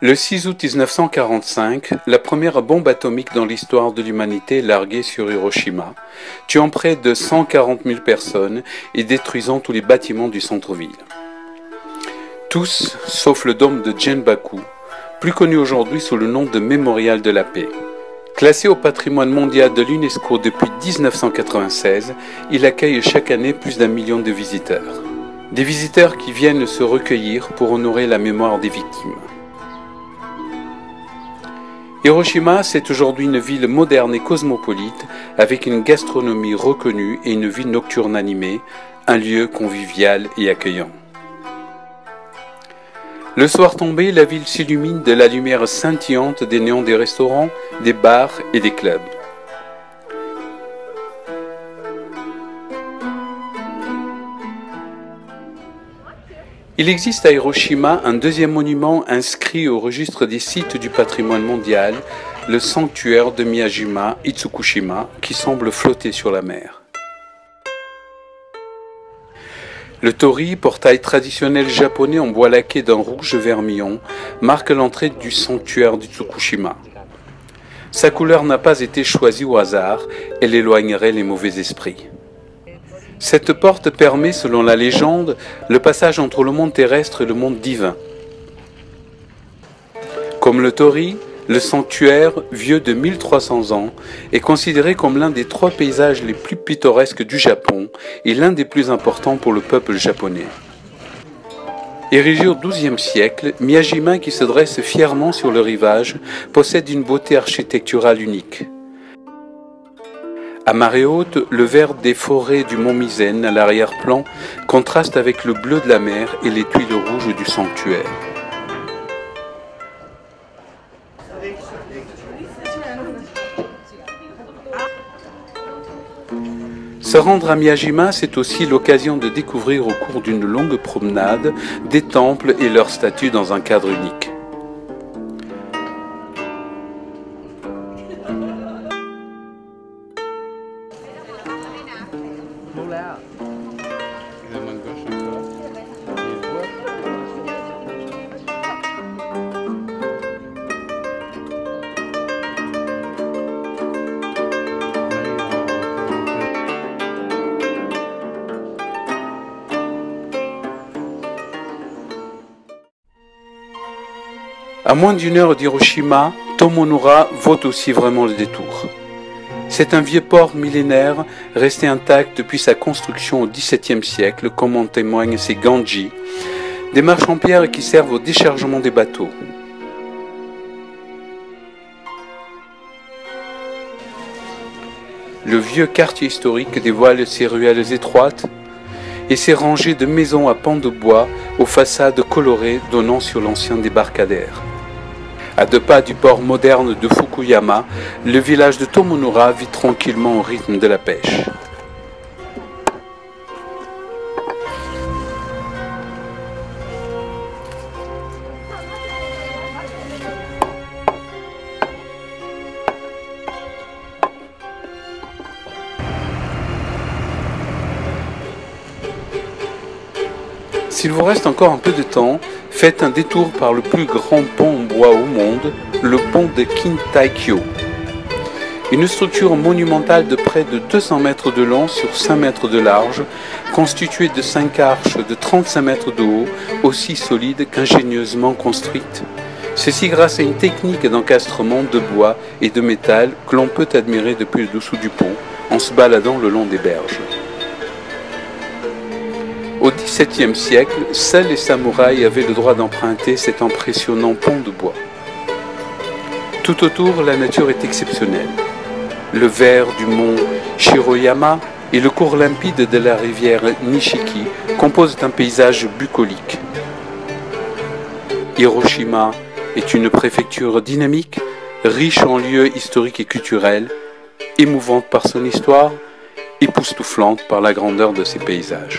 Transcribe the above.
Le 6 août 1945, la première bombe atomique dans l'histoire de l'humanité est larguée sur Hiroshima, tuant près de 140 000 personnes et détruisant tous les bâtiments du centre-ville. Tous, sauf le dôme de Genbaku, plus connu aujourd'hui sous le nom de Mémorial de la Paix. Classé au patrimoine mondial de l'UNESCO depuis 1996, il accueille chaque année plus d'1 million de visiteurs. Des visiteurs qui viennent se recueillir pour honorer la mémoire des victimes. Hiroshima, c'est aujourd'hui une ville moderne et cosmopolite, avec une gastronomie reconnue et une vie nocturne animée, un lieu convivial et accueillant. Le soir tombé, la ville s'illumine de la lumière scintillante des néons des restaurants, des bars et des clubs. Il existe à Hiroshima un deuxième monument inscrit au registre des sites du patrimoine mondial, le sanctuaire de Miyajima Itsukushima, qui semble flotter sur la mer. Le torii, portail traditionnel japonais en bois laqué d'un rouge vermillon, marque l'entrée du sanctuaire d'Itsukushima. Sa couleur n'a pas été choisie au hasard, elle éloignerait les mauvais esprits. Cette porte permet, selon la légende, le passage entre le monde terrestre et le monde divin. Comme le torii, le sanctuaire, vieux de 1300 ans, est considéré comme l'un des 3 paysages les plus pittoresques du Japon et l'un des plus importants pour le peuple japonais. Érigé au XIIe siècle, Miyajima, qui se dresse fièrement sur le rivage, possède une beauté architecturale unique. À marée haute, le vert des forêts du mont Mizen à l'arrière-plan contraste avec le bleu de la mer et les tuiles rouges du sanctuaire. Se rendre à Miyajima, c'est aussi l'occasion de découvrir au cours d'une longue promenade des temples et leurs statues dans un cadre unique. À moins d'une heure d'Hiroshima, Tomonura vaut aussi vraiment le détour. C'est un vieux port millénaire resté intact depuis sa construction au XVIIe siècle, comme en témoignent ses ganji, des marches en pierre qui servent au déchargement des bateaux. Le vieux quartier historique dévoile ses ruelles étroites et ses rangées de maisons à pans de bois aux façades colorées donnant sur l'ancien débarcadère. À 2 pas du port moderne de Fukuyama, le village de Tomonura vit tranquillement au rythme de la pêche. S'il vous reste encore un peu de temps, faites un détour par le plus grand pont en bois au monde, le pont de Kintai-kyo. Une structure monumentale de près de 200 mètres de long sur 5 mètres de large, constituée de 5 arches de 35 mètres de haut, aussi solides qu'ingénieusement construites. Ceci grâce à une technique d'encastrement de bois et de métal que l'on peut admirer depuis le dessous du pont, en se baladant le long des berges. Au XVIIe siècle, seuls les samouraïs avaient le droit d'emprunter cet impressionnant pont de bois. Tout autour, la nature est exceptionnelle. Le vert du mont Shiroyama et le cours limpide de la rivière Nishiki composent un paysage bucolique. Hiroshima est une préfecture dynamique, riche en lieux historiques et culturels, émouvante par son histoire, époustouflante par la grandeur de ses paysages.